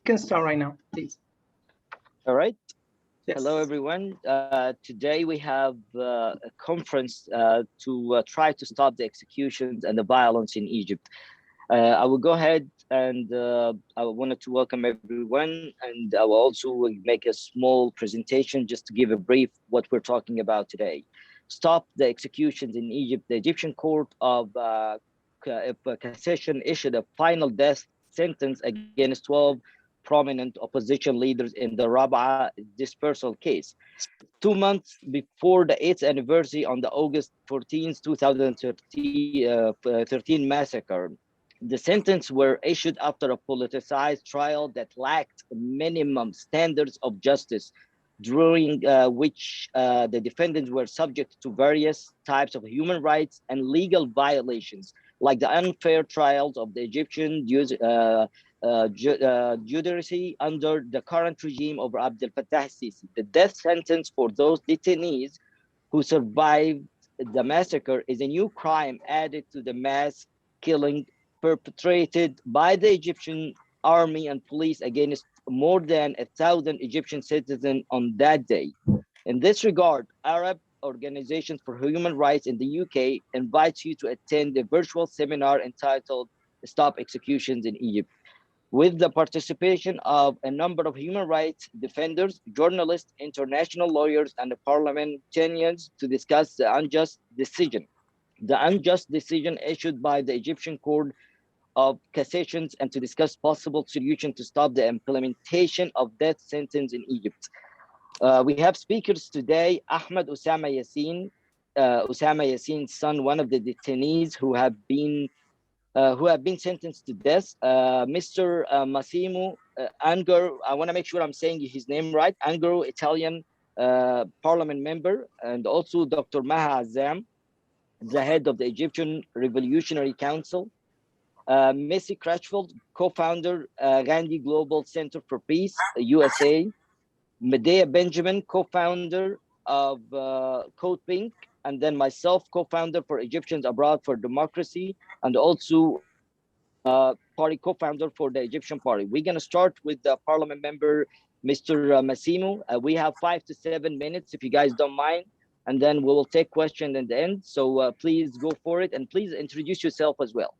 You can start right now, please. All right. Yes. Hello, everyone. Today we have a conference to try to stop the executions and the violence in Egypt. I will go ahead and I wanted to welcome everyone, and I will also make a small presentation just to give a brief what we're talking about today. Stop the executions in Egypt. The Egyptian Court of Cassation issued a final death sentence against 12 prominent opposition leaders in the Rabaa dispersal case. 2 months before the 8th anniversary on the August 14th, 2013 massacre. The sentence were issued after a politicized trial that lacked minimum standards of justice, during which the defendants were subject to various types of human rights and legal violations, like the unfair trials of the Egyptian judiciary under the current regime of Abdel Fattah Sisi. The death sentence for those detainees who survived the massacre is a new crime added to the mass killing perpetrated by the Egyptian army and police against more than 1,000 Egyptian citizens on that day. In this regard, Arab Organizations for Human Rights in the UK invites you to attend a virtual seminar entitled Stop Executions in Egypt, with the participation of a number of human rights defenders, journalists, international lawyers, and parliamentarians to discuss the unjust decision. The unjust decision issued by the Egyptian Court of Cassations and to discuss possible solution to stop the implementation of death sentence in Egypt. We have speakers today, Ahmed Ossama Yassin's son, one of the detainees who have been sentenced to death, Mr. Massimo Ungaro. I want to make sure I'm saying his name right. Ungaro, Italian parliament member, and also Dr. Maha Azzam, the head of the Egyptian Revolutionary Council. Missy-Crutchfield, co-founder, Gandhi Global Center for Peace, USA. Medea Benjamin, co-founder of Code Pink, and then myself, co-founder for Egyptians Abroad for Democracy, and also party co-founder for the Egyptian Party. We're going to start with the parliament member, Mr. Massimo. We have 5 to 7 minutes, if you guys don't mind, and then we will take questions at the end. So please go for it, and please introduce yourself as well.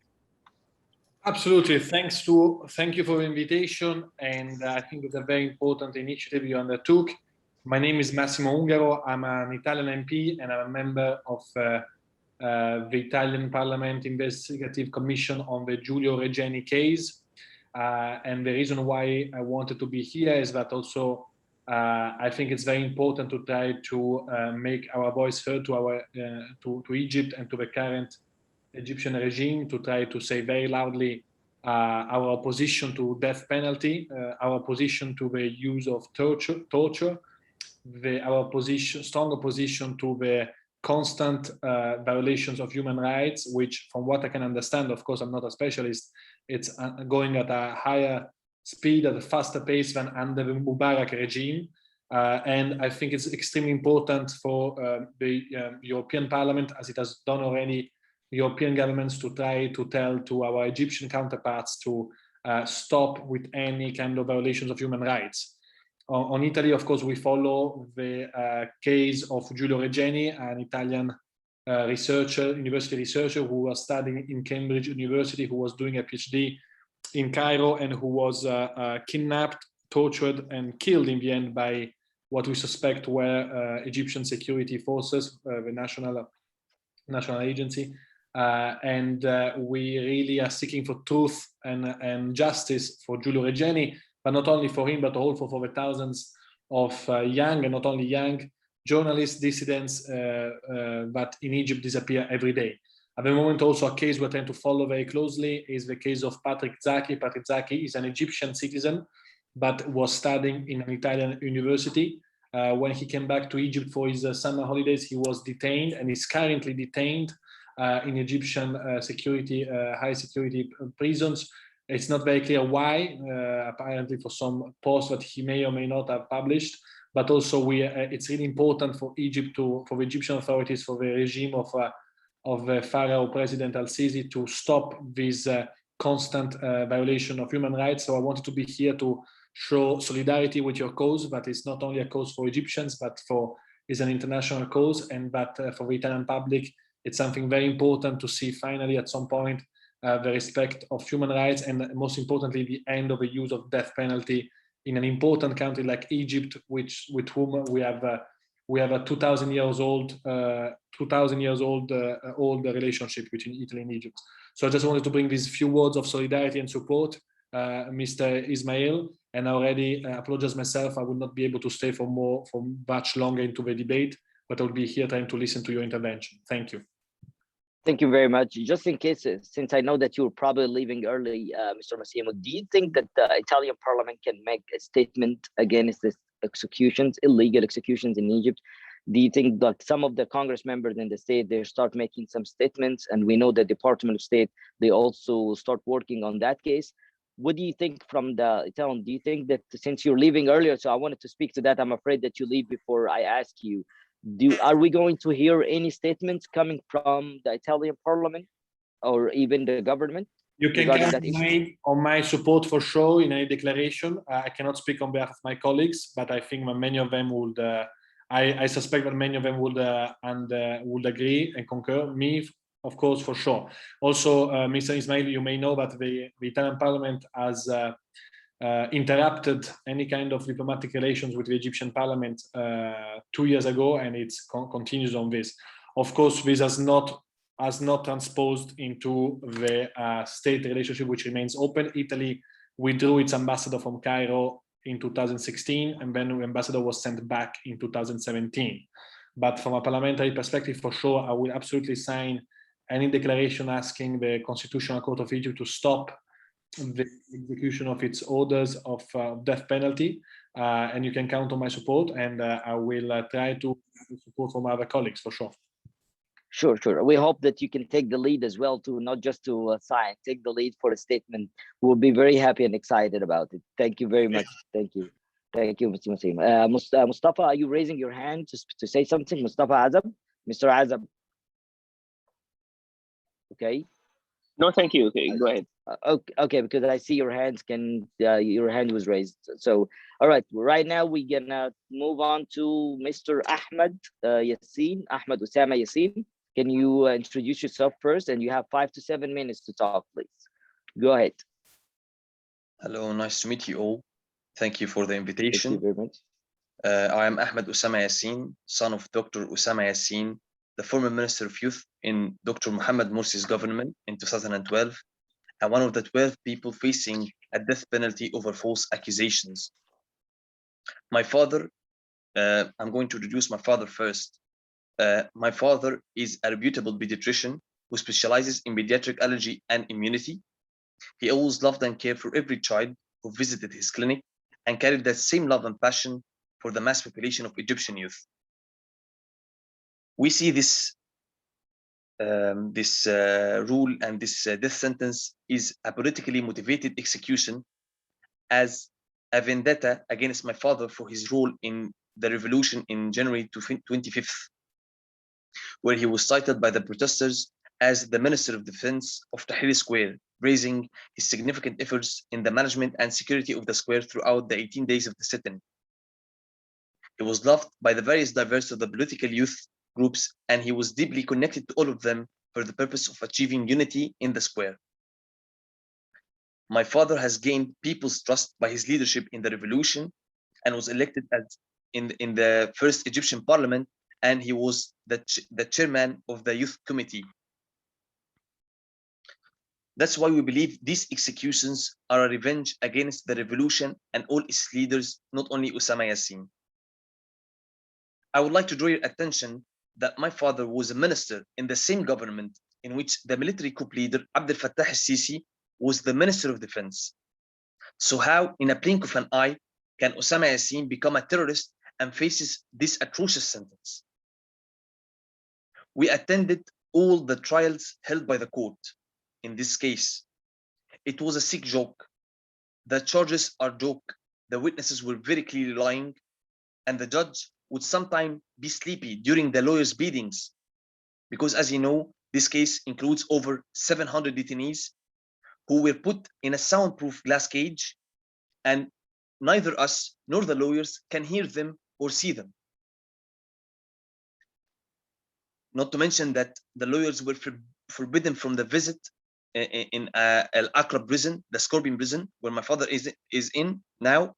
Absolutely. Thank you for the invitation, and I think it's a very important initiative you undertook. My name is Massimo Ungaro. I'm an Italian MP and I'm a member of the Italian Parliament Investigative Commission on the Giulio Regeni case. And the reason why I wanted to be here is that also I think it's very important to try to make our voice heard to Egypt and to the current Egyptian regime, to try to say very loudly our opposition to death penalty, our opposition to the use of torture, our strong opposition to the constant violations of human rights, which, from what I can understand, of course, I'm not a specialist, it's going at a higher speed, at a faster pace than under the Mubarak regime. And I think it's extremely important for the European Parliament, as it has done already, European governments, to try to tell to our Egyptian counterparts to stop with any kind of violations of human rights. On Italy, of course, we follow the case of Giulio Regeni, an Italian university researcher who was studying in Cambridge University, who was doing a PhD in Cairo, and who was kidnapped, tortured, and killed in the end by what we suspect were Egyptian security forces, the national agency. And we really are seeking for truth and justice for Giulio Regeni, but not only for him, but also for the thousands of young, and not only young, journalists, dissidents that in Egypt disappear every day. At the moment, also a case we're trying to follow very closely is the case of Patrick Zaki. Patrick Zaki is an Egyptian citizen, but was studying in an Italian university. When he came back to Egypt for his summer holidays, he was detained and is currently detained in Egyptian high security prisons. It's not very clear why, apparently for some posts that he may or may not have published, but also it's really important for Egypt, for the Egyptian authorities, for the regime of the Pharaoh President Al-Sisi to stop this constant violation of human rights. So I wanted to be here to show solidarity with your cause, but it's not only a cause for Egyptians, but it's an international cause, and that for the Italian public, it's something very important to see finally at some point the respect of human rights, and most importantly, the end of the use of death penalty in an important country like Egypt, with whom we have a 2,000 years old relationship between Italy and Egypt. So I just wanted to bring these few words of solidarity and support, Mr. Ismail, and I already apologize myself. I will not be able to stay for much longer into the debate, but I will be here trying to listen to your intervention. Thank you. Thank you very much. Just in case, since I know that you're probably leaving early, Mr. Massimo, do you think that the Italian parliament can make a statement against this executions, illegal executions in Egypt? Do you think that some of the Congress members in the state, they start making some statements, and we know the Department of State, they also start working on that case? What do you think from the Italian? Do you think that, since you're leaving earlier, so I wanted to speak to that, I'm afraid that you leave before I ask you, are we going to hear any statements coming from the Italian parliament or even the government? You can count on my support for sure in a declaration. I cannot speak on behalf of my colleagues, but I think that many of them would, I suspect that many of them would would agree and concur. Me, of course, for sure. Also, Mr. Ismail, you may know that the Italian parliament has interrupted any kind of diplomatic relations with the Egyptian parliament 2 years ago, and it continues on this. Of course, this has not transposed into the state relationship, which remains open. Italy withdrew its ambassador from Cairo in 2016, and then the ambassador was sent back in 2017. But from a parliamentary perspective, for sure, I will absolutely sign any declaration asking the Constitutional Court of Egypt to stop the execution of its orders of death penalty, and you can count on my support, and I will try to support from other colleagues for sure. Sure. We hope that you can take the lead as well, to not just to sign, take the lead for a statement. We'll be very happy and excited about it. Thank you very much. Thank you, Mr. Massimo. Mustafa, are you raising your hand to say something? Mustafa Azzam, Mr. Azzam. Okay. No, thank you. Okay, go ahead. Okay, because I see your hands your hand was raised. So, all right, right now we're gonna move on to Mr. Ahmed Ossama Yassin. Can you introduce yourself first? And you have 5 to 7 minutes to talk, please. Go ahead. Hello, nice to meet you all. Thank you for the invitation. Thank you very much. I am Ahmed Ossama Yassin, son of Dr. Ossama Yassin, the former Minister of Youth in Dr. Mohamed Morsi's government in 2012, and one of the 12 people facing a death penalty over false accusations. My father, I'm going to introduce my father first. My father is a reputable pediatrician who specializes in pediatric allergy and immunity. He always loved and cared for every child who visited his clinic, and carried that same love and passion for the mass population of Egyptian youth. We see this rule and this death sentence is a politically motivated execution as a vendetta against my father for his role in the revolution in January 25th, where he was cited by the protesters as the Minister of Defense of Tahrir Square, raising his significant efforts in the management and security of the square throughout the 18 days of the sit-in. He was loved by the various diverse of the political youth groups, and he was deeply connected to all of them for the purpose of achieving unity in the square. My father has gained people's trust by his leadership in the revolution, and was elected as in the first Egyptian parliament, and he was the chairman of the youth committee. That's why we believe these executions are a revenge against the revolution and all its leaders, not only Ossama Yassin. I would like to draw your attention that my father was a minister in the same government in which the military coup leader Abdel Fattah al-Sisi was the Minister of Defense. So how, in a blink of an eye, can Ossama Yassin become a terrorist and faces this atrocious sentence? We attended all the trials held by the court. In this case, it was a sick joke. The charges are joke. The witnesses were very clearly lying, and the judge would sometimes be sleepy during the lawyers' pleadings, because, as you know, this case includes over 700 detainees who were put in a soundproof glass cage, and neither us nor the lawyers can hear them or see them. Not to mention that the lawyers were forbidden from the visit in Al Aqrab prison, the Scorpion prison, where my father is in now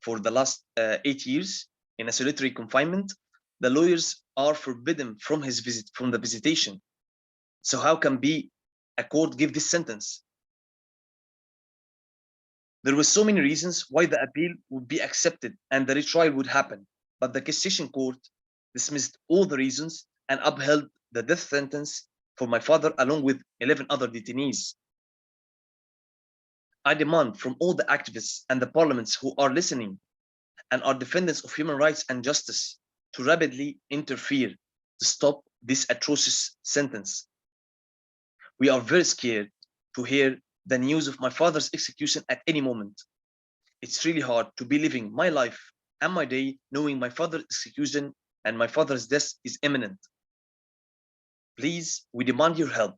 for the last 8 years in a solitary confinement. The lawyers are forbidden from his visit, from the visitation. So how can a court give this sentence? There were so many reasons why the appeal would be accepted and the retrial would happen, but the Cassation Court dismissed all the reasons and upheld the death sentence for my father along with 11 other detainees. I demand from all the activists and the parliaments who are listening and are defenders of human rights and justice to rapidly interfere to stop this atrocious sentence. We are very scared to hear the news of my father's execution at any moment. It's really hard to be living my life and my day knowing my father's execution and my father's death is imminent. Please, we demand your help.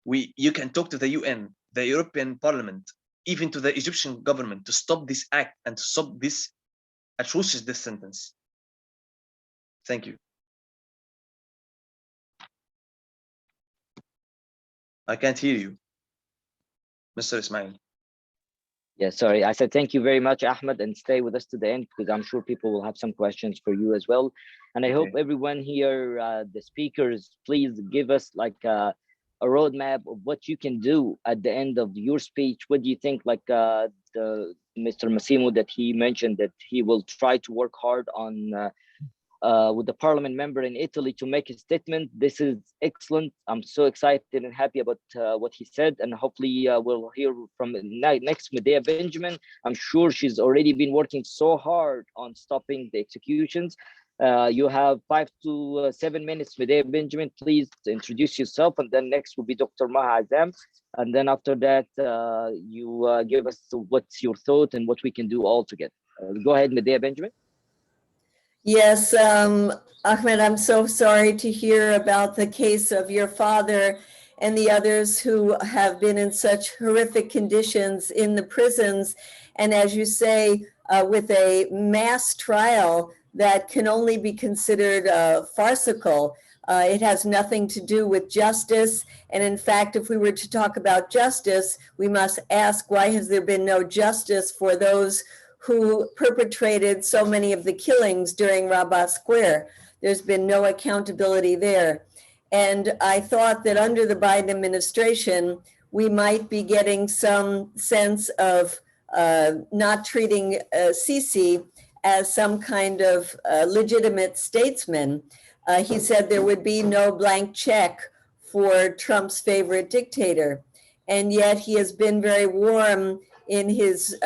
You can talk to the UN, the European Parliament, even to the Egyptian government to stop this act and to stop this atrocious death sentence. Thank you. I can't hear you, Mr. Ismail. Yeah, sorry. I said thank you very much, Ahmed, and stay with us to the end because I'm sure people will have some questions for you as well. And I hope everyone here, the speakers, please give us like a roadmap of what you can do at the end of your speech. What do you think, like Mr. Massimo, that he mentioned that he will try to work hard on with the parliament member in Italy to make a statement. This is excellent. I'm so excited and happy about what he said, and hopefully we'll hear from next Medea Benjamin. I'm sure she's already been working so hard on stopping the executions. You have 5 to 7 minutes, Medea Benjamin. Please introduce yourself, and then next will be Dr. Maha Azzam. And then after that, you give us what's your thought and what we can do all together. Go ahead, Medea Benjamin. Yes, Ahmed, I'm so sorry to hear about the case of your father and the others who have been in such horrific conditions in the prisons. And as you say, with a mass trial that can only be considered farcical. It has nothing to do with justice. And in fact, if we were to talk about justice, we must ask, why has there been no justice for those who perpetrated so many of the killings during Rabat Square? There's been no accountability there. And I thought that under the Biden administration, we might be getting some sense of not treating Sisi as some kind of legitimate statesman. He said there would be no blank check for Trump's favorite dictator. And yet he has been very warm in his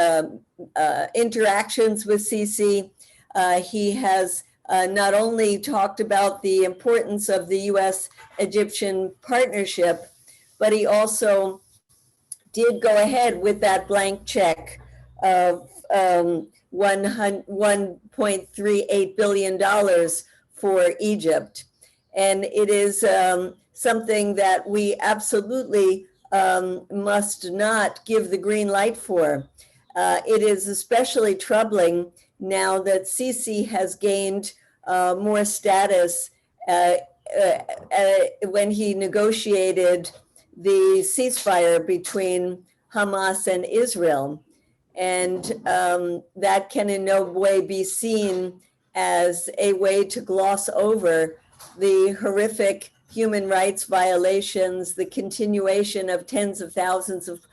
interactions with Sisi. He has not only talked about the importance of the US-Egyptian partnership, but he also did go ahead with that blank check of $1.38 billion for Egypt. And it is something that we absolutely must not give the green light for. It is especially troubling now that Sisi has gained more status when he negotiated the ceasefire between Hamas and Israel. And that can in no way be seen as a way to gloss over the horrific human rights violations, the continuation of tens of thousands of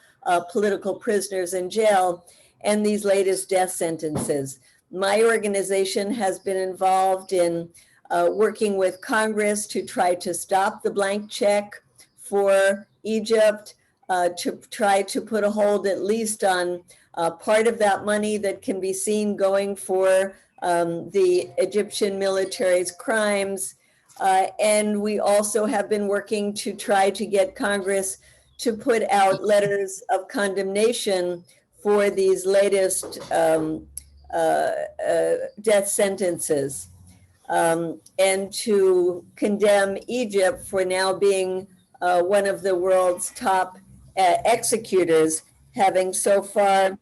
political prisoners in jail, and these latest death sentences. My organization has been involved in working with Congress to try to stop the blank check for Egypt, to try to put a hold at least on part of that money that can be seen going for the Egyptian military's crimes. And we also have been working to try to get Congress to put out letters of condemnation for these latest death sentences, and to condemn Egypt for now being one of the world's top executors, having so far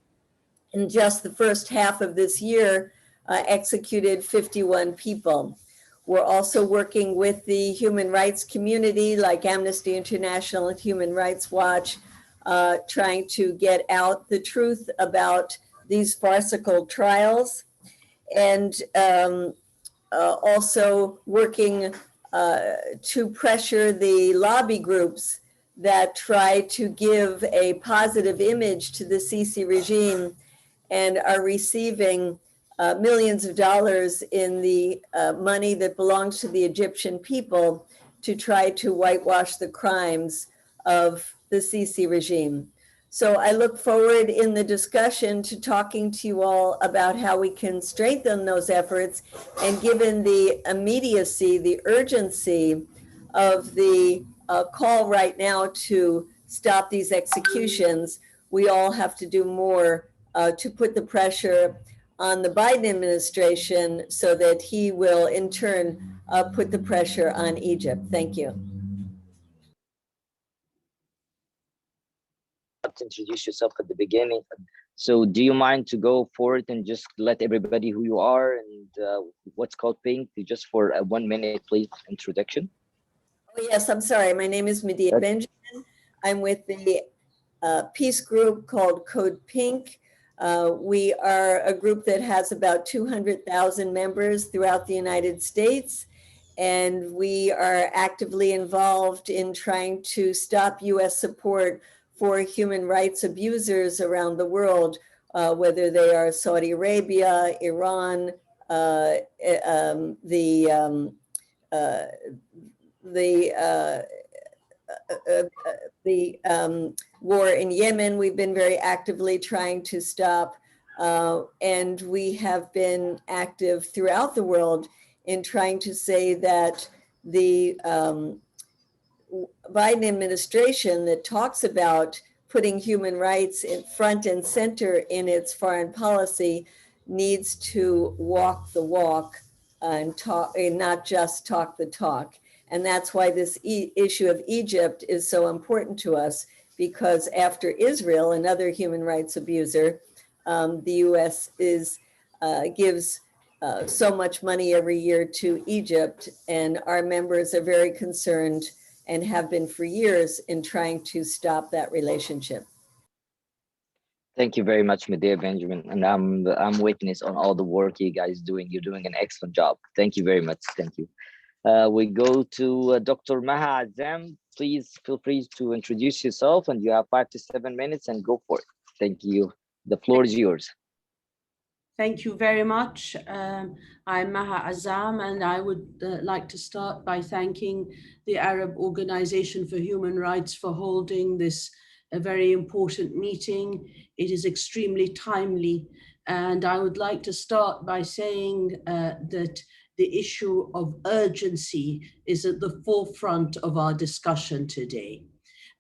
in just the first half of this year executed 51 people. We're also working with the human rights community like Amnesty International and Human Rights Watch, trying to get out the truth about these farcical trials, and also working to pressure the lobby groups that try to give a positive image to the Sisi regime and are receiving millions of dollars in the money that belongs to the Egyptian people to try to whitewash the crimes of the Sisi regime. So I look forward in the discussion to talking to you all about how we can strengthen those efforts, and given the immediacy, the urgency of the call right now to stop these executions, we all have to do more to put the pressure on the Biden administration so that he will in turn put the pressure on Egypt. Thank you. To introduce yourself at the beginning. So do you mind to go forward and just let everybody who you are and what's called pink, just for a 1 minute, please, introduction? Oh, yes, I'm sorry. My name is Medea Benjamin. I'm with the peace group called Code Pink. We are a group that has about 200,000 members throughout the United States. And we are actively involved in trying to stop US support for human rights abusers around the world, whether they are Saudi Arabia, Iran, the war in Yemen. We've been very actively trying to stop, and we have been active throughout the world in trying to say that the Biden administration that talks about putting human rights in front and center in its foreign policy needs to walk the walk and talk, and not just talk the talk. And that's why this issue of Egypt is so important to us, because after Israel, another human rights abuser, the US gives so much money every year to Egypt, and our members are very concerned and have been for years in trying to stop that relationship. Thank you very much, Medea Benjamin. And I'm witness on all the work you guys doing. You're doing an excellent job. Thank you very much. Thank you. We go to Dr. Maha Azzam. Please feel free to introduce yourself, and you have 5 to 7 minutes, and go for it. Thank you. The floor is yours. Thank you very much. I'm Maha Azzam, and I would like to start by thanking the Arab Organization for Human Rights for holding this very important meeting. It is extremely timely, and I would like to start by saying that the issue of urgency is at the forefront of our discussion today.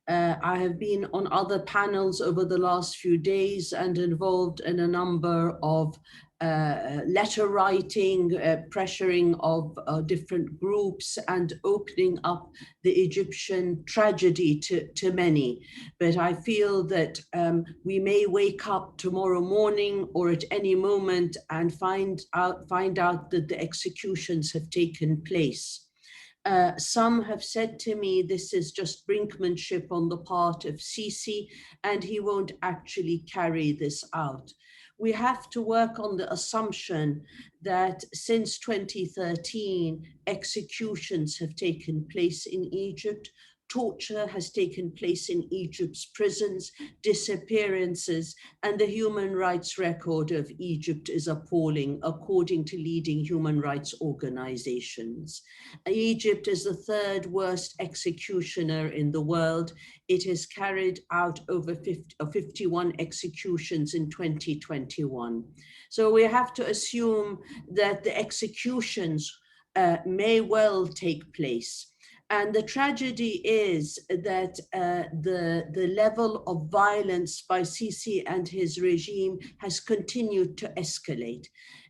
I have been on other panels over the last few days and involved in a number of letter writing, pressuring of different groups, and opening up the Egyptian tragedy to many. But I feel that we may wake up tomorrow morning or at any moment and find out that the executions have taken place. Some have said to me this is just brinkmanship on the part of Sisi, and he won't actually carry this out. We have to work on the assumption that since 2013, executions have taken place in Egypt. Torture has taken place in Egypt's prisons, disappearances, and the human rights record of Egypt is appalling, according to leading human rights organizations. Egypt is the third worst executioner in the world. It has carried out over 51 executions in 2021. So we have to assume that the executions may well take place. And the tragedy is that the level of violence by Sisi and his regime has continued to escalate.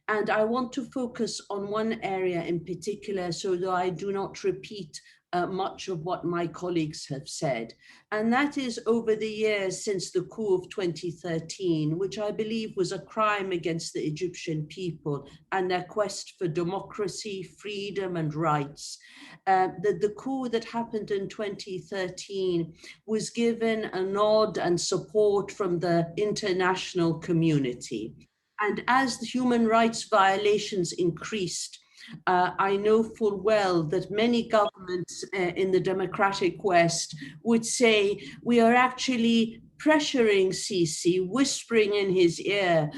And I want to focus on one area in particular so that I do not repeat much of what my colleagues have said. And that is over the years since the coup of 2013, which I believe was a crime against the Egyptian people and their quest for democracy, freedom, and rights. The coup that happened in 2013 was given a nod and support from the international community. And as the human rights violations increased, I know full well that many governments in the democratic West would say, we are actually pressuring Sisi, whispering in his ear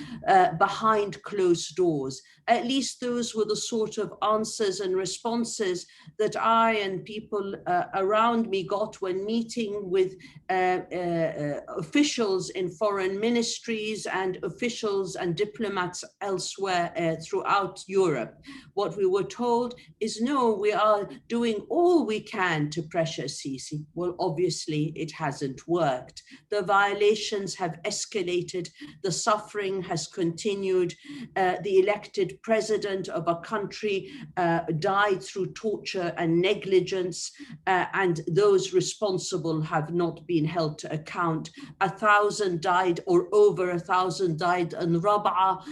behind closed doors. At least those were the sort of answers and responses that I and people around me got when meeting with officials in foreign ministries and officials and diplomats elsewhere throughout Europe. What we were told is, no, we are doing all we can to pressure Sisi. Well, obviously it hasn't worked. The violations have escalated. The suffering has continued. The elected president of a country died through torture and negligence, and those responsible have not been held to account. 1,000 died, or over 1,000 died in Rab'a.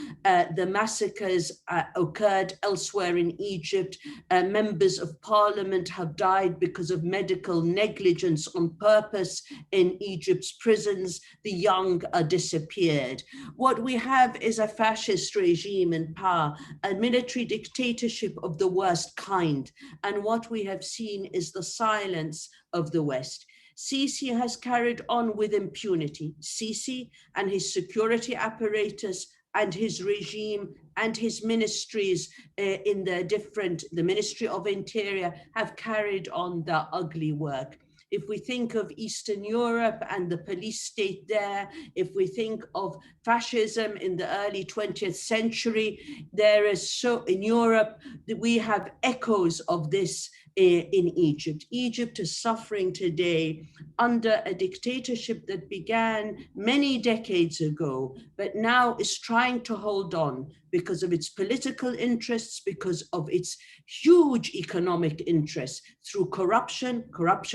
The massacres occurred elsewhere in Egypt. Members of parliament have died because of medical negligence on purpose in Egypt's prisons. The young are disappeared. What we have is a fascist regime in power, a military dictatorship of the worst kind. And what we have seen is the silence of the West. Sisi has carried on with impunity. Sisi and his security apparatus and his regime and his ministries in the Ministry of Interior have carried on their ugly work. If we think of Eastern Europe and the police state there, if we think of fascism in the early 20th century, there is in Europe, we have echoes of this in Egypt. Egypt is suffering today under a dictatorship that began many decades ago, but now is trying to hold on because of its political interests, because of its huge economic interests, through corruption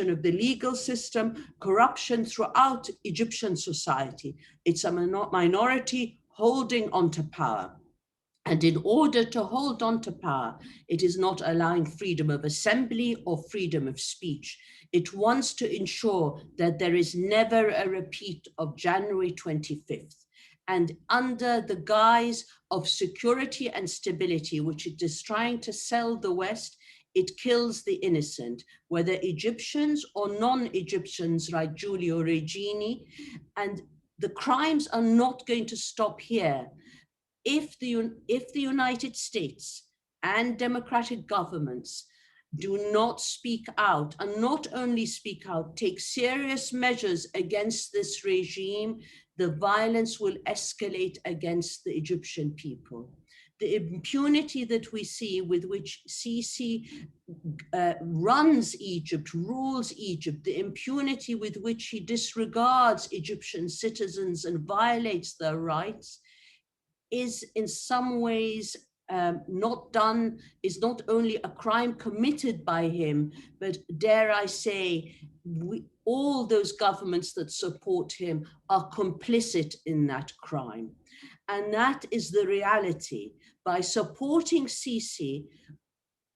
of the legal system, corruption throughout Egyptian society. It's a minority holding on to power. And in order to hold on to power, it is not allowing freedom of assembly or freedom of speech. It wants to ensure that there is never a repeat of January 25th. And under the guise of security and stability, which it is trying to sell the West, it kills the innocent, whether Egyptians or non-Egyptians like Giulio Regeni. And the crimes are not going to stop here. If the United States and democratic governments do not speak out, and not only speak out, take serious measures against this regime, the violence will escalate against the Egyptian people. The impunity that we see with which Sisi runs Egypt, rules Egypt, the impunity with which he disregards Egyptian citizens and violates their rights, is in some ways is not only a crime committed by him, but dare I say, all those governments that support him are complicit in that crime. And that is the reality. By supporting Sisi,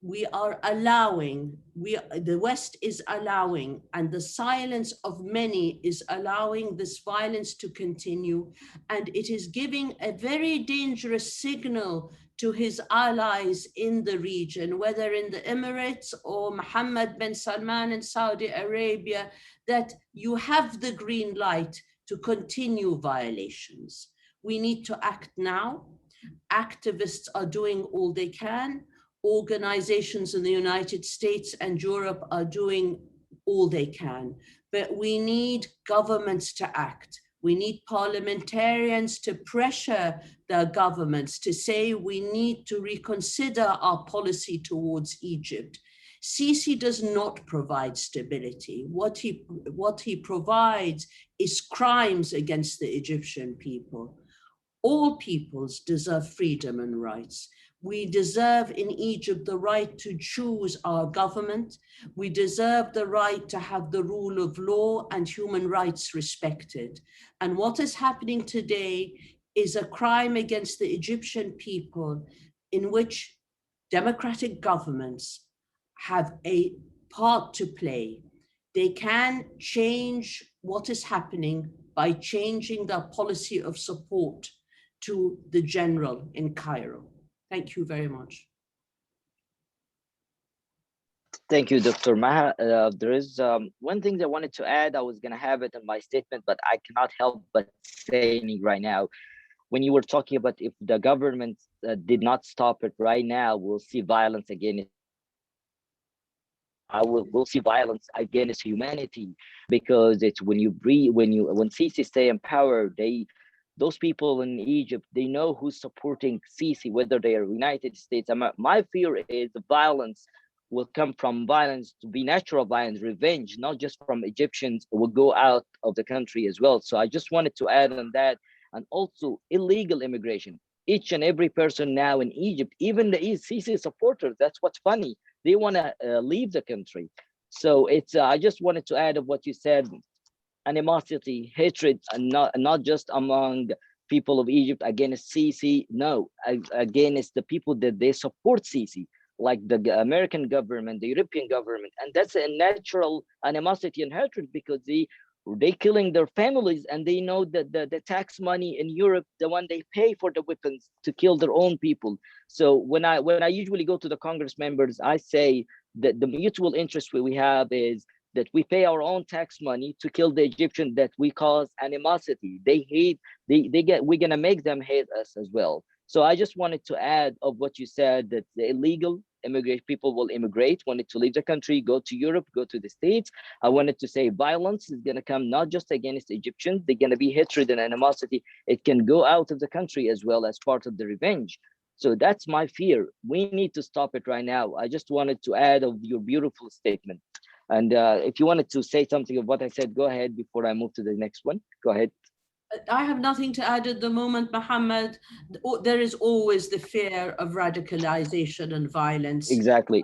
we are allowing, the West is allowing, and the silence of many is allowing this violence to continue. And it is giving a very dangerous signal to his allies in the region, whether in the Emirates or Mohammed bin Salman in Saudi Arabia, that you have the green light to continue violations. We need to act now. Activists are doing all they can. Organizations in the United States and Europe are doing all they can, but we need governments to act. We need parliamentarians to pressure their governments to say we need to reconsider our policy towards Egypt. Sisi does not provide stability. What he provides is crimes against the Egyptian people. All peoples deserve freedom and rights. We deserve in Egypt the right to choose our government. We deserve the right to have the rule of law and human rights respected. And what is happening today is a crime against the Egyptian people in which democratic governments have a part to play. They can change what is happening by changing their policy of support to the general in Cairo. Thank you very much. Thank you, Dr. Maha. There is one thing that I wanted to add. I was going to have it in my statement, but I cannot help but saying it right now. When you were talking about if the government did not stop it right now, we'll see violence again. We'll see violence against humanity, because it's when Sisi stay in power, those people in Egypt, they know who's supporting Sisi, whether they are United States. My fear is the violence will come from violence to be natural violence, revenge, not just from Egyptians, will go out of the country as well. So I just wanted to add on that. And also illegal immigration. Each and every person now in Egypt, even the Sisi supporters, that's what's funny. They want to leave the country. So it's, I just wanted to add of what you said, animosity, hatred, and not just among people of Egypt against Sisi, no, against the people that they support Sisi, like the American government, the European government. And that's a natural animosity and hatred, because they killing their families, and they know that the tax money in Europe, the one they pay for the weapons to kill their own people. So when I usually go to the Congress members, I say that the mutual interest we have is that we pay our own tax money to kill the Egyptian, that we cause animosity. They hate, we're gonna make them hate us as well. So I just wanted to add of what you said, that the illegal immigrant people will immigrate, wanted to leave the country, go to Europe, go to the States. I wanted to say violence is gonna come not just against Egyptians, they're gonna be hatred and animosity. It can go out of the country as well as part of the revenge. So that's my fear. We need to stop it right now. I just wanted to add of your beautiful statement. And if you wanted to say something of what I said, go ahead before I move to the next one. Go ahead. I have nothing to add at the moment, Mohammed. There is always the fear of radicalization and violence. Exactly.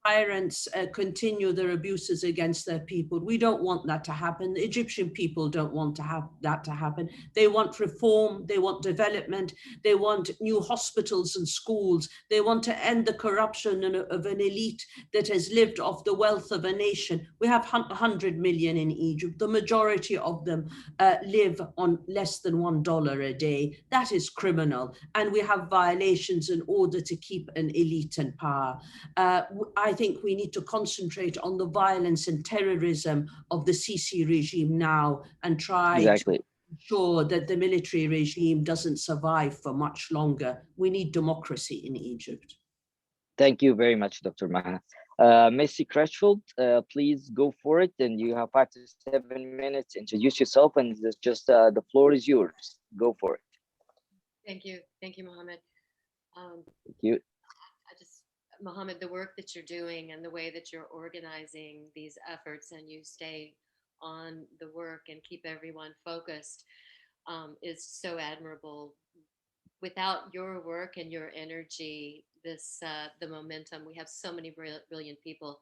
Tyrants continue their abuses against their people. We don't want that to happen. The Egyptian people don't want to have that to happen. They want reform, they want development, they want new hospitals and schools. They want to end the corruption of an elite that has lived off the wealth of a nation. We have 100 million in Egypt. The majority of them live on less than $1 a day. That is criminal. And we have violations in order to keep an elite in power. I think we need to concentrate on the violence and terrorism of the Sisi regime now, and try to ensure that the military regime doesn't survive for much longer. We need democracy in Egypt. Thank you very much, Dr. Maha. Missy-Crutchfield, please go for it. And you have 5 to 7 minutes. Introduce yourself, and just the floor is yours. Go for it. Thank you, Mohammed. Thank you. Mohammed, the work that you're doing and the way that you're organizing these efforts, and you stay on the work and keep everyone focused, is so admirable. Without your work and your energy, the momentum, we have so many brilliant people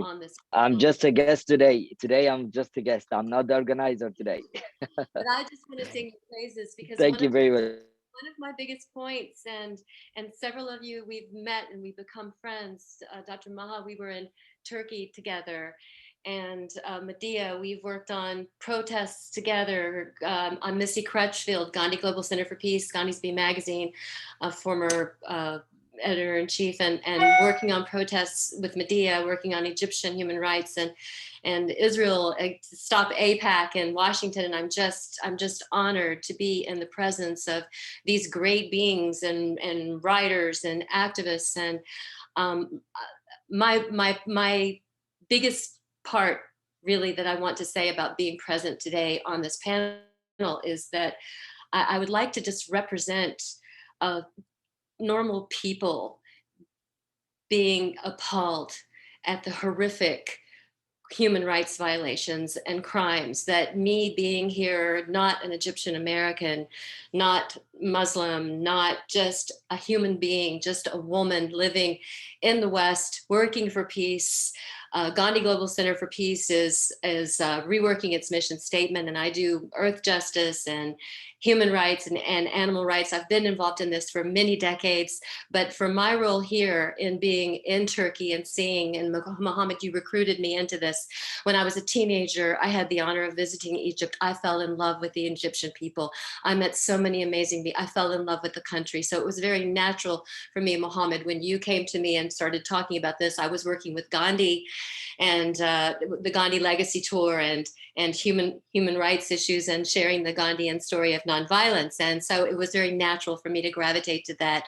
on this. I'm just a guest today. I'm just a guest. I'm not the organizer today. But I just want to sing your praises, because thank you very much. One of my biggest points, and several of you we've met and we've become friends. Dr. Maha, we were in Turkey together, and Medea, we've worked on protests together on Missy Crutchfield, Gandhi Global Center for Peace, Gandhi's Bee Magazine, former editor-in-chief, and working on protests with Medea, working on Egyptian human rights and Israel, Stop AIPAC in Washington. And I'm just honored to be in the presence of these great beings and writers and activists. And my biggest part really that I want to say about being present today on this panel is that I would like to just represent normal people being appalled at the horrific human rights violations and crimes, that me being here, not an Egyptian American, not Muslim, not just a human being, just a woman living in the West, working for peace. Gandhi Global Center for Peace is reworking its mission statement, and I do earth justice and human rights and animal rights. I've been involved in this for many decades, but for my role here in being in Turkey and seeing, and Mohamed, you recruited me into this. When I was a teenager, I had the honor of visiting Egypt. I fell in love with the Egyptian people. I met so many amazing people. I fell in love with the country. So it was very natural for me, Mohamed, when you came to me and started talking about this. I was working with Gandhi and the Gandhi Legacy Tour and human rights issues and sharing the Gandhian story of nonviolence. And so it was very natural for me to gravitate to that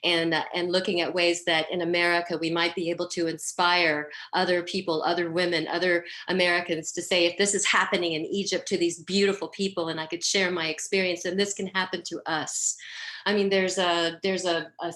and looking at ways that in America, we might be able to inspire other people, other women, other Americans to say, if this is happening in Egypt to these beautiful people, and I could share my experience, and this can happen to us. I mean, there's a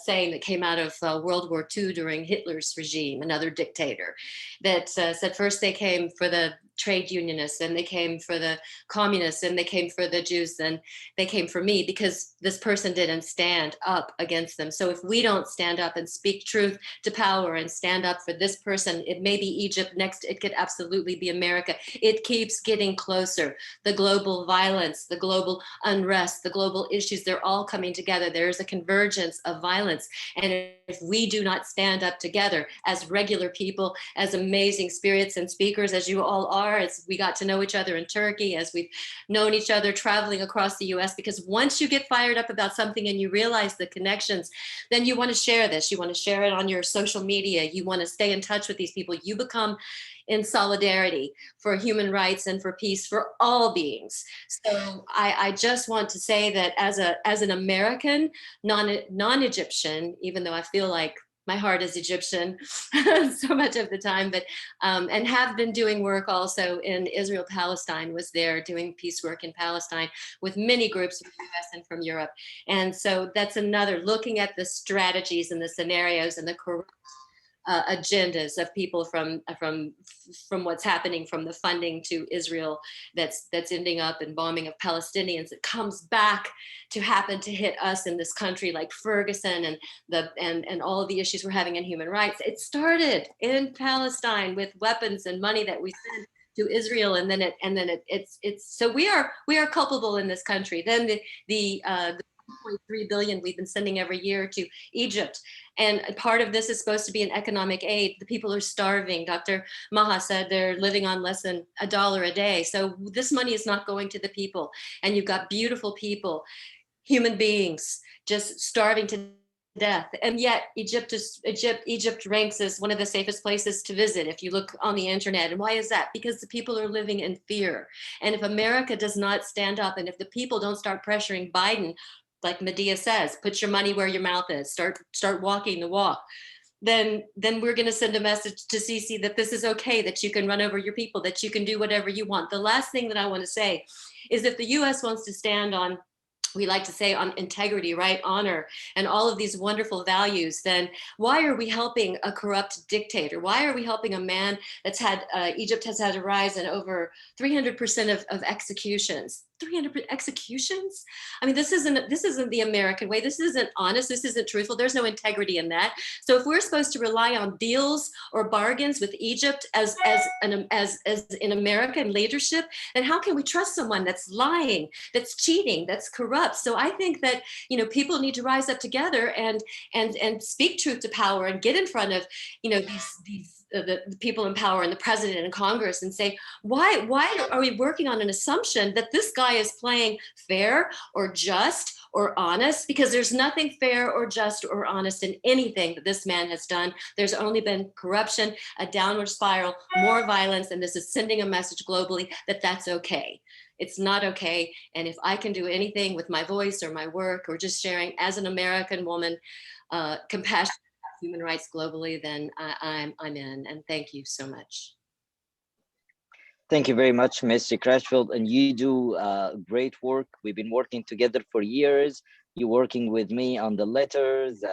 saying that came out of World War II during Hitler's regime, another dictator, that said first they came for the trade unionists, and they came for the communists, and they came for the Jews, and they came for me because this person didn't stand up against them. So if we don't stand up and speak truth to power and stand up for this person, it may be Egypt next, it could absolutely be America. It keeps getting closer. The global violence, the global unrest, the global issues, they're all coming together. There is a convergence of violence. And if we do not stand up together as regular people, as amazing spirits and speakers as you all are, as we got to know each other in Turkey, as we've known each other traveling across the US, because once you get fired up about something and you realize the connections, then you want to share this. You want to share it on your social media. You want to stay in touch with these people. You become in solidarity for human rights and for peace for all beings. So I just want to say that as an American, non-Egyptian, even though I feel like my heart is Egyptian so much of the time, but and have been doing work also in Israel, Palestine, was there doing peace work in Palestine with many groups from the US and from Europe. And so that's another, looking at the strategies and the scenarios and the corrupt agendas of people from what's happening, from the funding to Israel that's ending up in bombing of Palestinians. It comes back to happen to hit us in this country, like Ferguson and all of the issues we're having in human rights. It started in Palestine with weapons and money that we sent to Israel, and then it's so we are culpable in this country. Then the 1.3 billion we've been sending every year to Egypt. And part of this is supposed to be an economic aid. The people are starving. Dr. Maha said they're living on less than $1 a day. So this money is not going to the people. And you've got beautiful people, human beings, just starving to death. And yet Egypt ranks as one of the safest places to visit if you look on the internet. And why is that? Because the people are living in fear. And if America does not stand up, and if the people don't start pressuring Biden, like Medea says, put your money where your mouth is, start walking the walk, then we're going to send a message to Sisi that this is okay, that you can run over your people, that you can do whatever you want. The last thing that I want to say is if the US wants to stand on, we like to say, on integrity, right, honor, and all of these wonderful values, then why are we helping a corrupt dictator? Why are we helping a man that's had, Egypt has had a rise in over 300% of executions? 300 executions? I mean, this isn't the American way. This isn't honest. This isn't truthful. There's no integrity in that. So if we're supposed to rely on deals or bargains with Egypt as in American leadership, then how can we trust someone that's lying, that's cheating, that's corrupt? So I think that, you know, people need to rise up together and speak truth to power and get in front of, you know, these the people in power and the president and Congress and say, why are we working on an assumption that this guy is playing fair or just or honest? Because there's nothing fair or just or honest in anything that this man has done. There's only been corruption, a downward spiral, more violence, and this is sending a message globally that that's okay. It's not okay. And if I can do anything with my voice or my work or just sharing as an American woman, compassion, human rights globally, then I'm in. And thank you so much. Thank you very much, Mr. Crutchfield. And you do great work. We've been working together for years. You're working with me on the letters,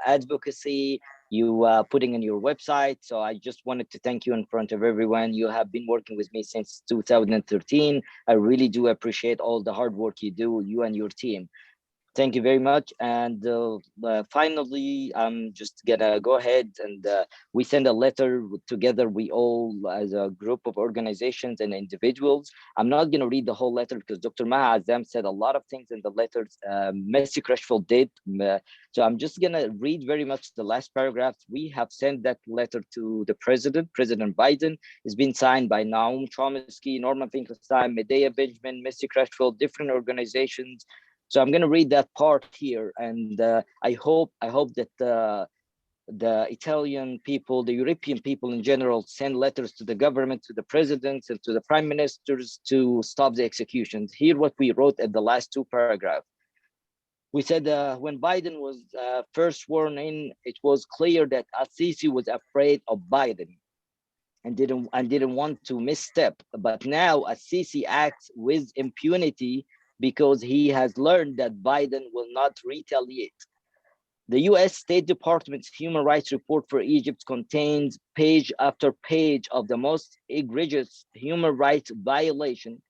advocacy, you putting in your website. So I just wanted to thank you in front of everyone. You have been working with me since 2013. I really do appreciate all the hard work you do, you and your team. Thank you very much. And finally, I'm just gonna go ahead and we send a letter together. We all, as a group of organizations and individuals. I'm not gonna read the whole letter because Dr. Maha Azzam said a lot of things in the letters. Missy Crutchfield did. So I'm just gonna read very much the last paragraph. We have sent that letter to the President Biden. It's been signed by Naum Chomsky, Norman Finkelstein, Medea Benjamin, Missy Crutchfield, different organizations. So I'm going to read that part here, and I hope that the Italian people, the European people in general, send letters to the government, to the presidents, and to the prime ministers to stop the executions. Here, what we wrote at the last two paragraphs. We said when Biden was first sworn in, it was clear that Al-Sisi was afraid of Biden and didn't want to misstep. But now Al-Sisi acts with impunity because he has learned that Biden will not retaliate. The US State Department's Human Rights Report for Egypt contains page after page of the most egregious human rights violation.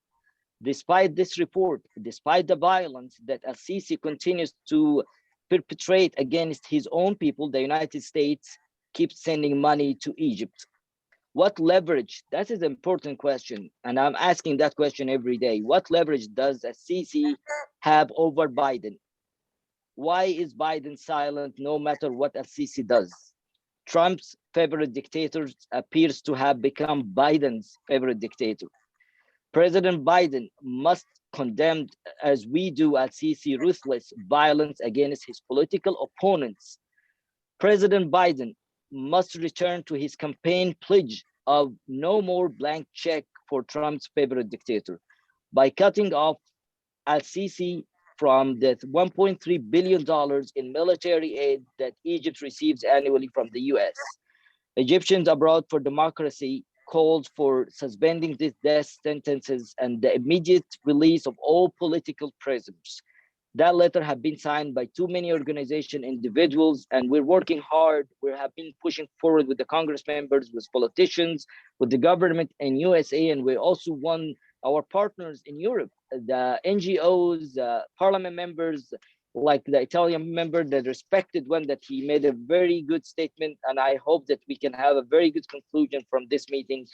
Despite this report, despite the violence that Al-Sisi continues to perpetrate against his own people, the United States keeps sending money to Egypt. What leverage? That is an important question. And I'm asking that question every day. What leverage does Al-Sisi have over Biden? Why is Biden silent no matter what Al-Sisi does? Trump's favorite dictator appears to have become Biden's favorite dictator. President Biden must condemn, as we do, Al-Sisi ruthless violence against his political opponents. President Biden must return to his campaign pledge of no more blank check for Trump's favorite dictator by cutting off Al-Sisi from the $1.3 billion in military aid that Egypt receives annually from the US. Egyptians Abroad for Democracy called for suspending these death sentences and the immediate release of all political prisoners. That letter has been signed by too many organizations, individuals, and we're working hard. We have been pushing forward with the Congress members, with politicians, with the government in USA, and we also want our partners in Europe, the NGOs, parliament members, like the Italian member, the respected one, that he made a very good statement, and I hope that we can have a very good conclusion from this meeting.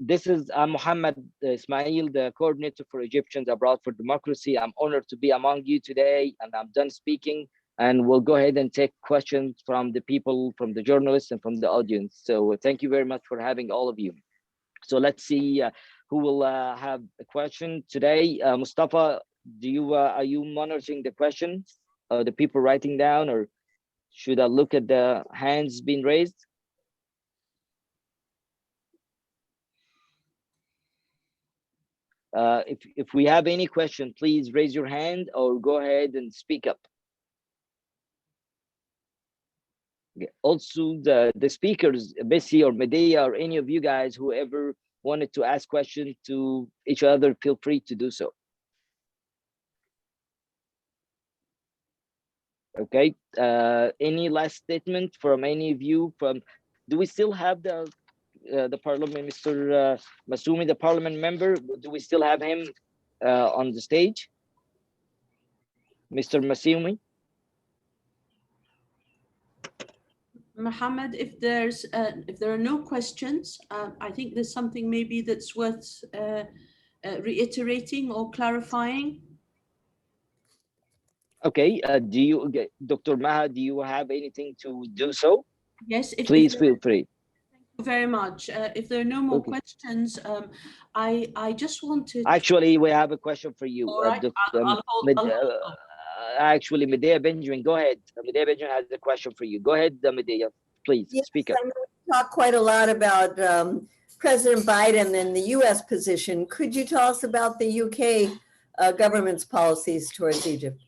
This is Mohamed Ismail, the coordinator for Egyptians Abroad for Democracy. I'm honored to be among you today, and I'm done speaking. And we'll go ahead and take questions from the people, from the journalists, and from the audience. So thank you very much for having all of you. So let's see who will have a question today. Mustafa, are you monitoring the questions? The people writing down, or should I look at the hands being raised? If we have any question, please raise your hand or go ahead and speak up. Okay. Also, the speakers, Missy or Medea or any of you guys, whoever wanted to ask questions to each other, feel free to do so. Okay, any last statement from any of you? Do we still have the parliament, Mr. Masumi, the parliament member? Do we still have him on the stage? Mr. Masumi? Mohamed, if there are no questions, I think there's something maybe that's worth reiterating or clarifying. Okay, Dr. Maha, do you have anything to do so? Yes, please feel free. Thank you very much. If there are no more questions, I just wanted. Actually, we have a question for you. All right, I'll hold. Actually, Medea Benjamin, go ahead. Medea Benjamin has a question for you. Go ahead, Medea, please speak up. I'm going to talk quite a lot about President Biden and the US position. Could you tell us about the UK government's policies towards Egypt?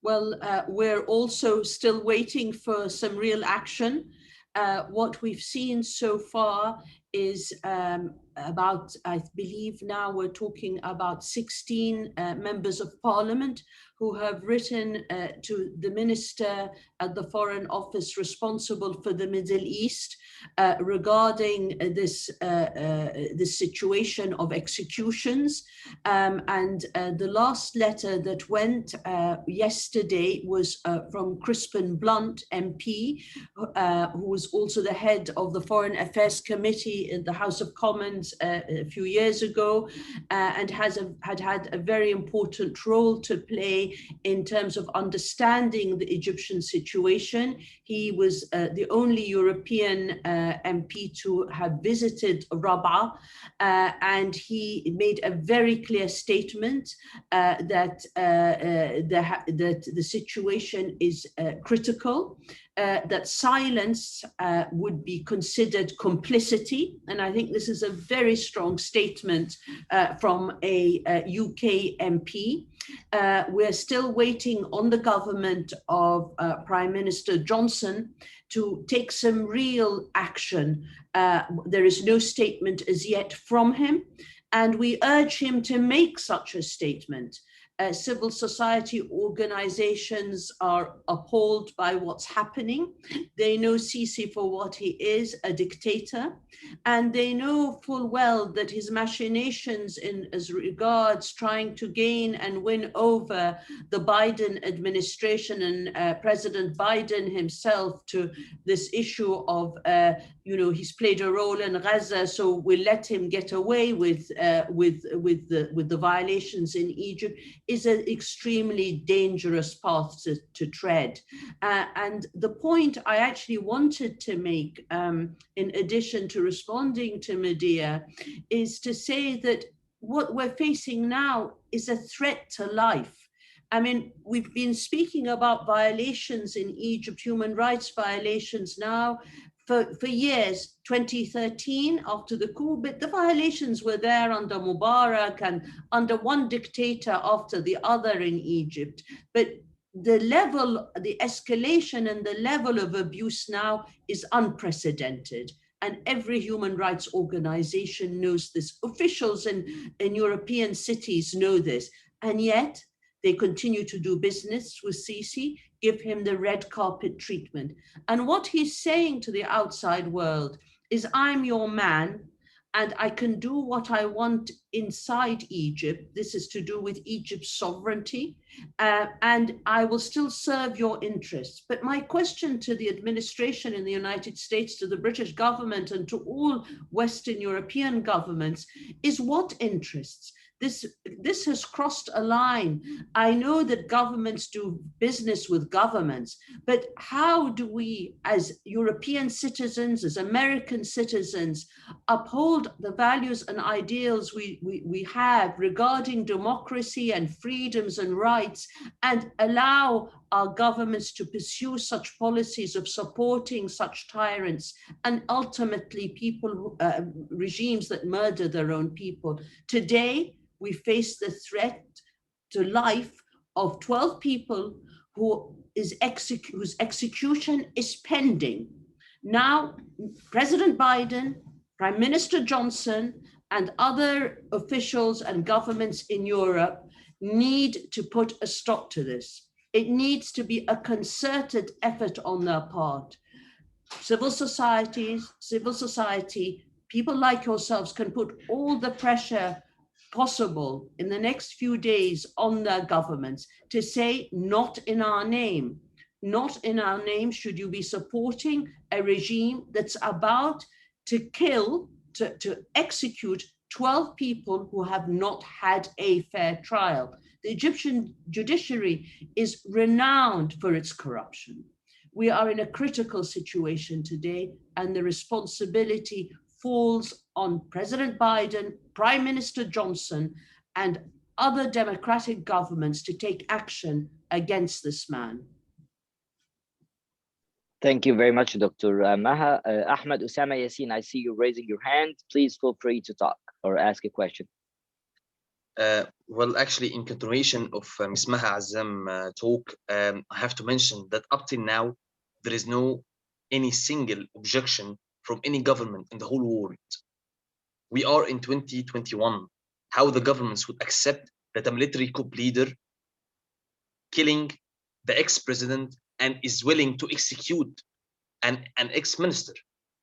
Well, we're also still waiting for some real action. What we've seen so far is about, I believe now we're talking about 16 members of parliament who have written to the minister at the Foreign Office responsible for the Middle East regarding this situation of executions. And the last letter that went yesterday was from Crispin Blunt, MP, who was also the head of the Foreign Affairs Committee in the House of Commons a few years ago, and had had a very important role to play in terms of understanding the Egyptian situation. He was the only European MP to have visited Rabaa, and he made a very clear statement that the situation is critical, that silence would be considered complicity. And I think this is a very strong statement from a UK MP. We're still waiting on the government of Prime Minister Johnson to take some real action. There is no statement as yet from him, and we urge him to make such a statement. Civil society organizations are appalled by what's happening. They know Sisi for what he is, a dictator, and they know full well that his machinations in as regards trying to gain and win over the Biden administration and President Biden himself to this issue of, he's played a role in Gaza, so we'll let him get away with the violations in Egypt, is an extremely dangerous path to tread. And the point I actually wanted to make, in addition to responding to Medea, is to say that what we're facing now is a threat to life. I mean, we've been speaking about violations in Egypt, human rights violations now, for years. 2013, after the coup, but the violations were there under Mubarak and under one dictator after the other in Egypt. But the level, the escalation and the level of abuse now is unprecedented. And every human rights organization knows this. Officials in European cities know this. And yet, they continue to do business with Sisi, give him the red carpet treatment. And what he's saying to the outside world is, I'm your man, and I can do what I want inside Egypt. This is to do with Egypt's sovereignty, and I will still serve your interests. But my question to the administration in the United States, to the British government, and to all Western European governments is, what interests? This has crossed a line. I know that governments do business with governments, but how do we, as European citizens, as American citizens, uphold the values and ideals we have regarding democracy and freedoms and rights, and allow our governments to pursue such policies of supporting such tyrants and ultimately people, regimes that murder their own people? Today, we face the threat to life of 12 people whose execution is pending. Now, President Biden, Prime Minister Johnson, and other officials and governments in Europe need to put a stop to this. It needs to be a concerted effort on their part. Civil society, people like yourselves can put all the pressure possible in the next few days on their governments to say, not in our name. Not in our name should you be supporting a regime that's about to kill, to execute 12 people who have not had a fair trial. The Egyptian judiciary is renowned for its corruption. We are in a critical situation today, and the responsibility falls on President Biden, Prime Minister Johnson, and other democratic governments to take action against this man. Thank you very much, Dr. Maha. Ahmed Ossama Yassin, I see you raising your hand. Please feel free to talk or ask a question. Well, actually, in continuation of Ms. Maha Azzam talk, I have to mention that up till now, there is no any single objection from any government in the whole world. We are in 2021. How the governments would accept that a military coup leader killing the ex-president and is willing to execute an ex-minister.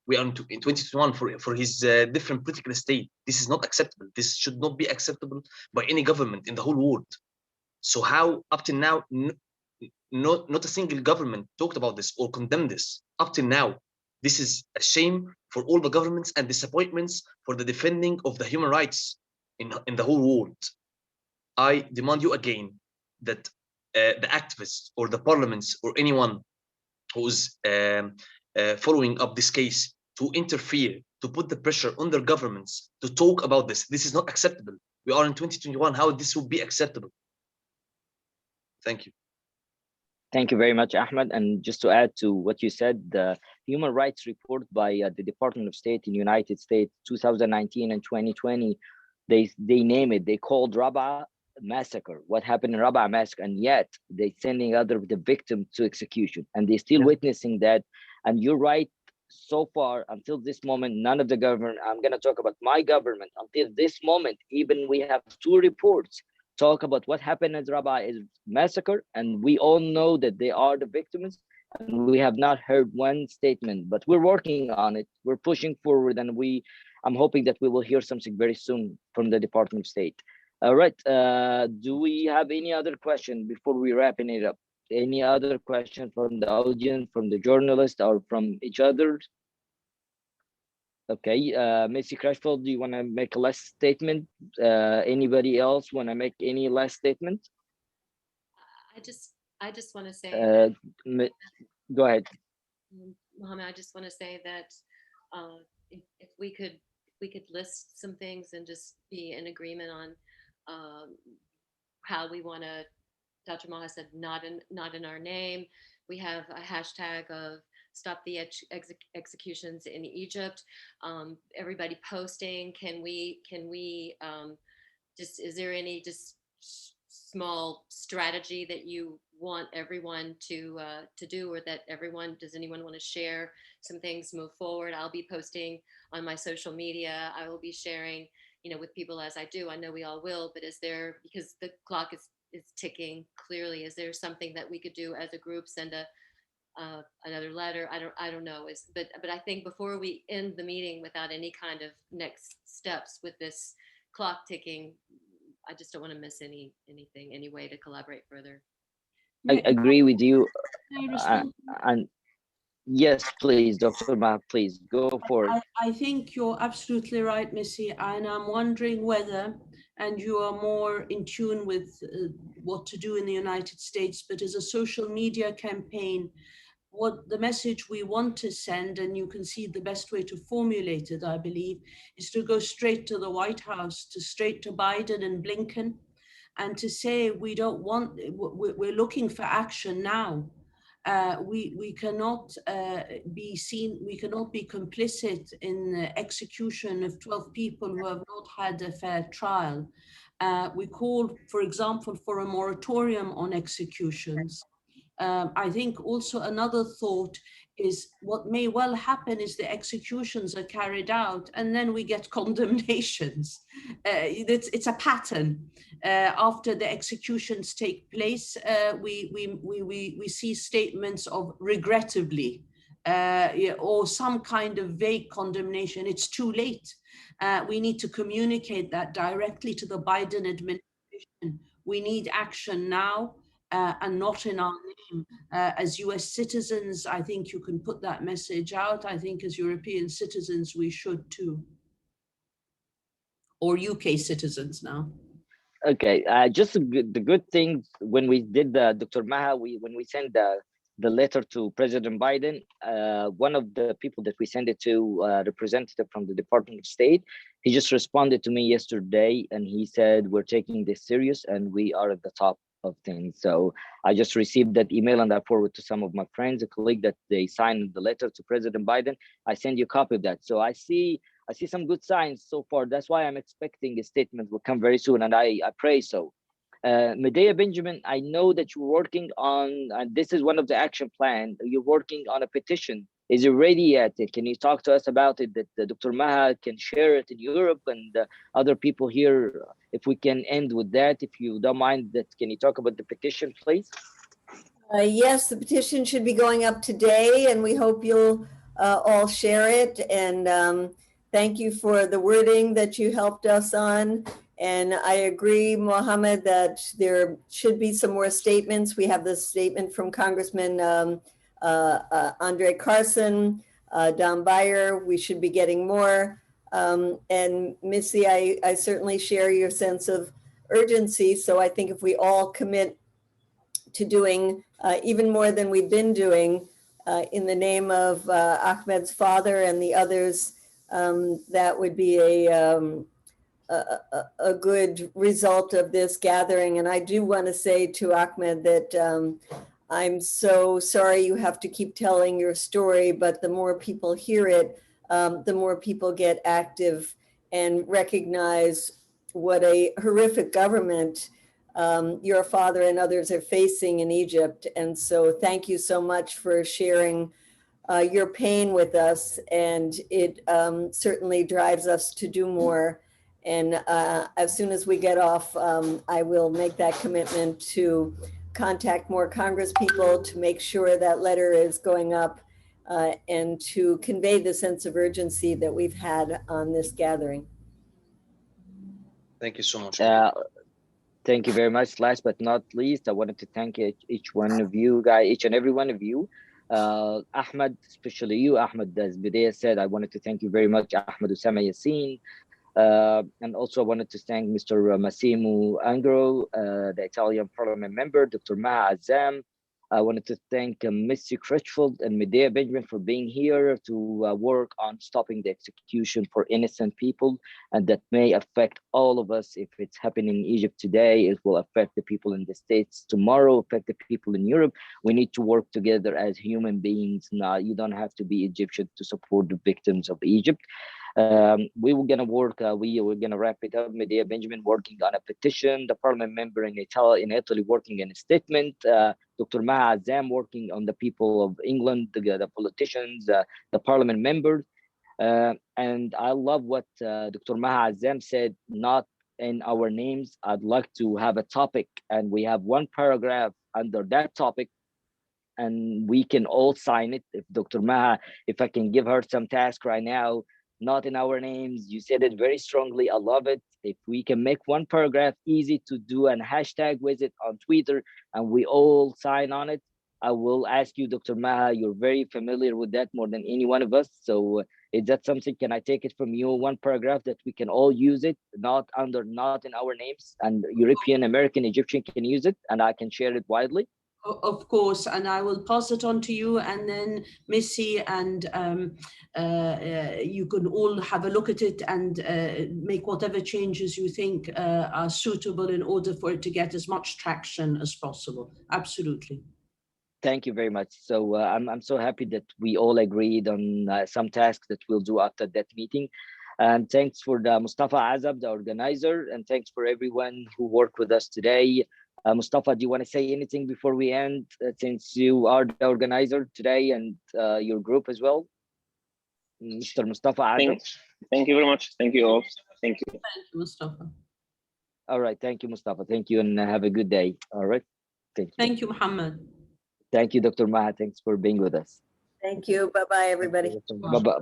We are in 2021 for his different political state. This is not acceptable. This should not be acceptable by any government in the whole world. So how up till now, not a single government talked about this or condemned this up till now. This is a shame for all the governments and disappointments for the defending of the human rights in the whole world. I demand you again that the activists or the parliaments or anyone who's following up this case to interfere, to put the pressure on their governments to talk about this. This is not acceptable. We are in 2021. How this would be acceptable? Thank you. Thank you very much, Ahmed. And just to add to what you said, the human rights report by the Department of State in the United States, 2019 and 2020, they name it, they called Rabaa massacre, what happened in Rabaa massacre, and yet they sending other the victim to execution, and they're still witnessing that. And you're right, so far, until this moment, none of the government, I'm gonna talk about my government, until this moment, even we have 2 reports talk about what happened in Rabaa is massacre, and we all know that they are the victims, and we have not heard one statement, but we're working on it. We're pushing forward, and I'm hoping that we will hear something very soon from the Department of State. All right, do we have any other question before we wrapping it up? Any other question from the audience, from the journalist, or from each other? Okay, Missy-Crutchfield, do you want to make a last statement? Anybody else want to make any last statement? I just want to say. Go ahead, Mohamed. I just want to say that if we could list some things and just be in agreement on how we want to. Dr. Maha said, not in our name. We have a hashtag of stop the executions in Egypt. Everybody posting. Can we just, is there any just small strategy that you want everyone to do, or that does anyone want to share some things, move forward? I'll be posting on my social media. I will be sharing, with people as I do. I know we all will, but is there, because the clock is ticking clearly, is there something that we could do as a group? Send another letter? I don't know. But I think before we end the meeting without any kind of next steps with this clock ticking, I just don't want to miss anything, any way to collaborate further. I agree with you. And yes, please, Dr. Maha, please go for it. I think you're absolutely right, Missy, and I'm wondering whether, and you are more in tune with what to do in the United States, but as a social media campaign, what the message we want to send, and you can see the best way to formulate it, I believe, is to go straight to the White House, straight to Biden and Blinken, and to say we don't want, we're looking for action now. We cannot be seen, we cannot be complicit in the execution of 12 people who have not had a fair trial. We call, for example, for a moratorium on executions. I think also another thought is what may well happen is the executions are carried out and then we get condemnations. It's a pattern. After the executions take place, we see statements of regrettably or some kind of vague condemnation. It's too late. We need to communicate that directly to the Biden administration. We need action now. And not in our name. As US citizens, I think you can put that message out. I think as European citizens, we should too. Or UK citizens now. Okay, just the good thing when we did Dr. Maha, when we sent the letter to President Biden, one of the people that we sent it to, representative from the Department of State, he just responded to me yesterday and he said, we're taking this serious and we are at the top of things. So I just received that email and I forwarded to some of my friends, a colleague, that they signed the letter to President Biden. I send you a copy of that. So I see some good signs so far. That's why I'm expecting a statement will come very soon, and I pray so. Medea Benjamin, I know that you're working on, and this is one of the action plan, you're working on a petition is it ready yet? Can you talk to us about it, that Dr. Maha can share it in Europe and other people here? If we can end with that, if you don't mind, that can you talk about the petition, please? Yes, the petition should be going up today, and we hope you'll all share it. And thank you for the wording that you helped us on. And I agree, Mohamed, that there should be some more statements. We have this statement from Congressman Andre Carson, Don Beyer. We should be getting more. And Missy, I certainly share your sense of urgency. So I think if we all commit to doing even more than we've been doing in the name of Ahmed's father and the others, that would be a good result of this gathering. And I do want to say to Ahmed that I'm so sorry you have to keep telling your story, but the more people hear it, the more people get active and recognize what a horrific government your father and others are facing in Egypt. And so thank you so much for sharing your pain with us. And it certainly drives us to do more. And as soon as we get off, I will make that commitment to contact more Congress people to make sure that letter is going up and to convey the sense of urgency that we've had on this gathering. Thank you so much. Thank you very much. Last but not least, I wanted to thank each one of you guys, each and every one of you. Ahmed, especially you, Ahmed, as Medea said, I wanted to thank you very much, Ahmed Ossama Yassin. And also I wanted to thank Mr. Massimo Ungaro, the Italian Parliament member, Dr. Maha Azzam. I wanted to thank Missy Crutchfield and Medea Benjamin for being here to work on stopping the execution for innocent people, and that may affect all of us. If it's happening in Egypt today, it will affect the people in the States tomorrow, affect the people in Europe. We need to work together as human beings. Now, you don't have to be Egyptian to support the victims of Egypt. We were gonna work, we're gonna wrap it up. Medea Benjamin working on a petition, the parliament member in Italy working on a statement, Dr. Maha Azzam working on the people of England, the politicians, the parliament members. And I love what Dr. Maha Azzam said, not in our names. I'd like to have a topic, and we have one paragraph under that topic, and we can all sign it. If Dr. Maha, if I can give her some task right now, not in our names. You said it very strongly. I love it. If we can make one paragraph easy to do and hashtag with it on Twitter, and we all sign on it, I will ask you, Dr. Maha, you're very familiar with that more than any one of us. So is that something, can I take it from you, one paragraph that we can all use it, not in our names, and European, American, Egyptian can use it, and I can share it widely? Of course, and I will pass it on to you, and then Missy and you can all have a look at it and make whatever changes you think are suitable in order for it to get as much traction as possible. Absolutely. Thank you very much. So I'm so happy that we all agreed on some tasks that we'll do after that meeting. And thanks for the Mustafa Azab, the organizer, and thanks for everyone who worked with us today. Mustafa, do you want to say anything before we end, since you are the organizer today and your group as well? Mr. Mustafa Azab. Thank you very much. Thank you all. Thank you. Thank you, Mustafa. All right. Thank you, Mustafa. Thank you, and have a good day. All right. Thank you. Thank you, Mohammed. Thank you, Dr. Maha. Thanks for being with us. Thank you. Bye-bye, everybody. Bye-bye.